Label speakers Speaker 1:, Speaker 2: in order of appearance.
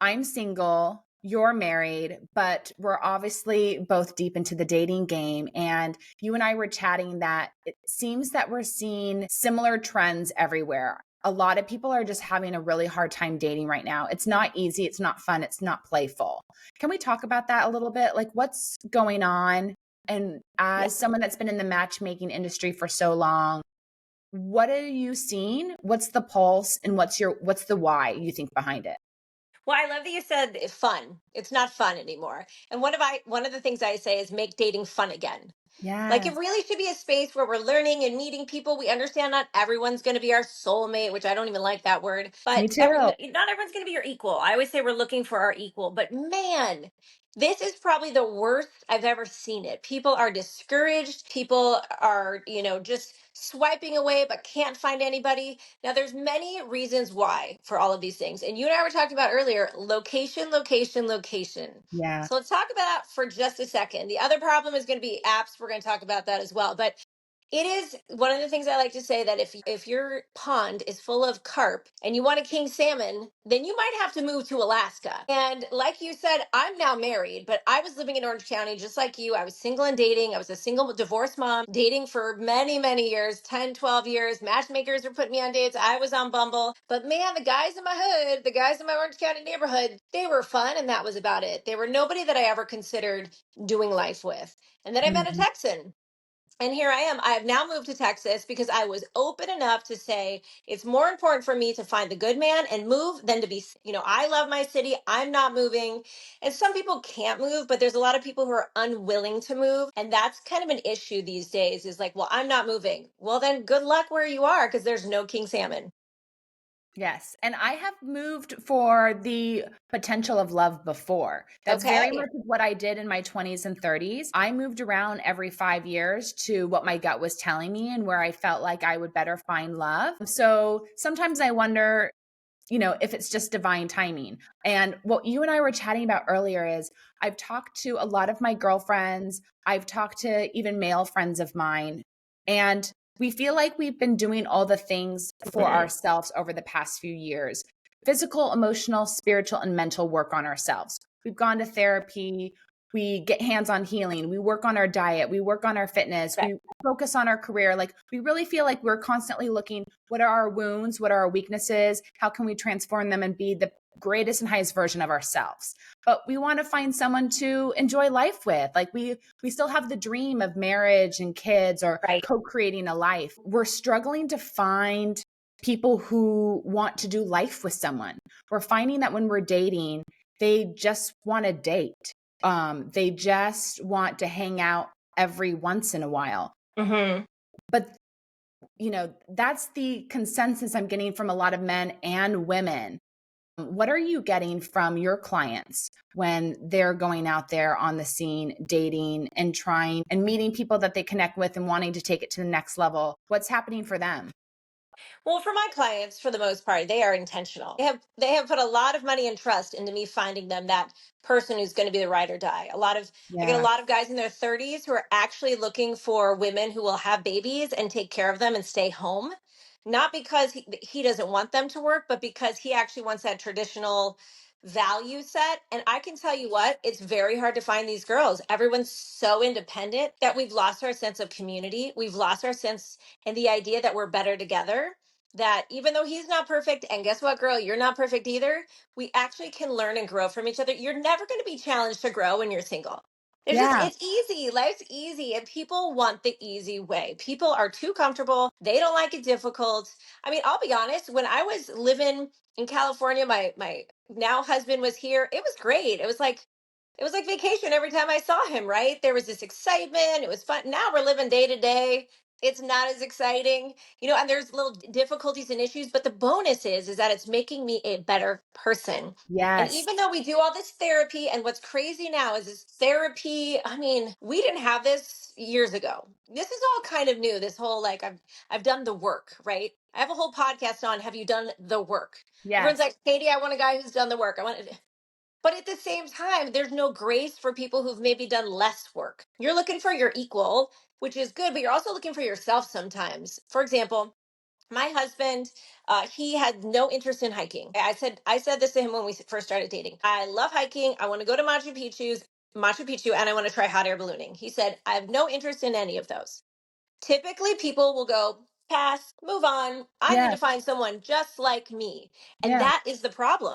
Speaker 1: I'm single, you're married, but we're obviously both deep into the dating game. And you and I were chatting that it seems that we're seeing similar trends everywhere. A lot of people are just having a really hard time dating right now. It's not easy, it's not fun, it's not playful. Can we talk about that a little bit? Like, what's going on? And
Speaker 2: Yeah.
Speaker 1: as someone that's been in the matchmaking industry for so long, what are you seeing? What's the pulse and what's the why you think behind it?
Speaker 2: Well, I love that you said fun. It's not fun anymore. And one of the things I say is make dating fun again. Like it
Speaker 1: Yes,
Speaker 2: really should be a space where we're learning and meeting people. We understand not everyone's going to be our soulmate, which I don't even like that word,
Speaker 1: me
Speaker 2: but
Speaker 1: too.
Speaker 2: not everyone's going to be your equal. I always say we're looking for our equal, but man, this is probably the worst I've ever seen it. People are discouraged. People are, just swiping away but can't find anybody. Now there's many reasons why for all of these things. And you and I were talking about earlier, location, location, location.
Speaker 1: Yeah.
Speaker 2: So let's talk about that for just a second. The other problem is going to be apps. We're going to talk about that as well. But it is one of the things I like to say that if your pond is full of carp and you want a king salmon, then you might have to move to Alaska. And like you said, I'm now married, but I was living in Orange County just like you. I was single and dating. I was a single divorced mom dating for many, many years, 10, 12 years. Matchmakers were putting me on dates. I was on Bumble. But man, the guys in my hood, the guys in my Orange County neighborhood, they were fun and that was about it. They were nobody that I ever considered doing life with. And then I met a
Speaker 1: Mhm.
Speaker 2: Texan, and here I am. I have now moved to Texas because I was open enough to say it's more important for me to find the good man and move than to be, I love my city. I'm not moving. And some people can't move, but there's a lot of people who are unwilling to move. And that's kind of an issue these days is like, well, I'm not moving. Well, then good luck where you are because there's no king salmon.
Speaker 1: Yes. And I have moved for the potential of love before. That's very
Speaker 2: Okay.
Speaker 1: much what I did in my 20s and 30s. I moved around every 5 years to what my gut was telling me and where I felt like I would better find love. So sometimes I wonder, if it's just divine timing. And what you and I were chatting about earlier is I've talked to a lot of my girlfriends, I've talked to even male friends of mine, and we feel like we've been doing all the things for
Speaker 2: Mhm.
Speaker 1: ourselves over the past few years: physical, emotional, spiritual, and mental work on ourselves. We've gone to therapy. We get hands on healing. We work on our diet. We work on our fitness.
Speaker 2: Right.
Speaker 1: We focus on our career. Like, we really feel like we're constantly looking, what are our wounds? What are our weaknesses? How can we transform them and be the greatest and highest version of ourselves? But we want to find someone to enjoy life with. Like, we still have the dream of marriage and kids or
Speaker 2: Right.
Speaker 1: co-creating a life. We're struggling to find people who want to do life with someone. We're finding that when we're dating, they just want to date. They just want to hang out every once in a while.
Speaker 2: Hmm.
Speaker 1: But that's the consensus I'm getting from a lot of men and women. What are you getting from your clients when they're going out there on the scene, dating and trying and meeting people that they connect with and wanting to take it to the next level? What's happening for them?
Speaker 2: Well, for my clients, for the most part, they are intentional. They have put a lot of money and trust into me finding them that person who's going to be the ride or die. I get a
Speaker 1: Yeah.
Speaker 2: lot of guys in their 30s who are actually looking for women who will have babies and take care of them and stay home. Not because he doesn't want them to work, but because he actually wants that traditional value set. And I can tell you what, it's very hard to find these girls. Everyone's so independent that we've lost our sense of community. We've lost our sense and the idea that we're better together, that even though he's not perfect, and guess what, girl, you're not perfect either, we actually can learn and grow from each other. You're never going to be challenged to grow when you're single.
Speaker 1: Yeah.
Speaker 2: It's easy. Life's easy, and people want the easy way. People are too comfortable. They don't like it difficult. I mean, I'll be honest, when I was living in California, my now husband was here. It was great. It was like vacation every time I saw him, right? There was this excitement. It was fun. Now we're living day to day. It's not as exciting, and there's little difficulties and issues, but the bonus is that it's making me a better person. And
Speaker 1: Yes.
Speaker 2: even though we do all this therapy, and what's crazy now is this therapy, I mean, we didn't have this years ago. This is all kind of new. This whole like I've done the work, right? I have a whole podcast on have you done the work? Everyone's
Speaker 1: Yes.
Speaker 2: like, Katie, I want a guy who's done the work. I want But at the same time, there's no grace for people who've maybe done less work. You're looking for your equal, which is good, but you're also looking for yourself sometimes. For example, My husband, he had no interest in hiking. I said this to him when we first started dating. I love hiking. I want to go to Machu Picchu, and I want to try hot air ballooning. He said, I have no interest in any of those. Typically, people will go, pass, move on. I need
Speaker 1: Yeah.
Speaker 2: to find someone just like me. And
Speaker 1: Yeah.
Speaker 2: that is the problem.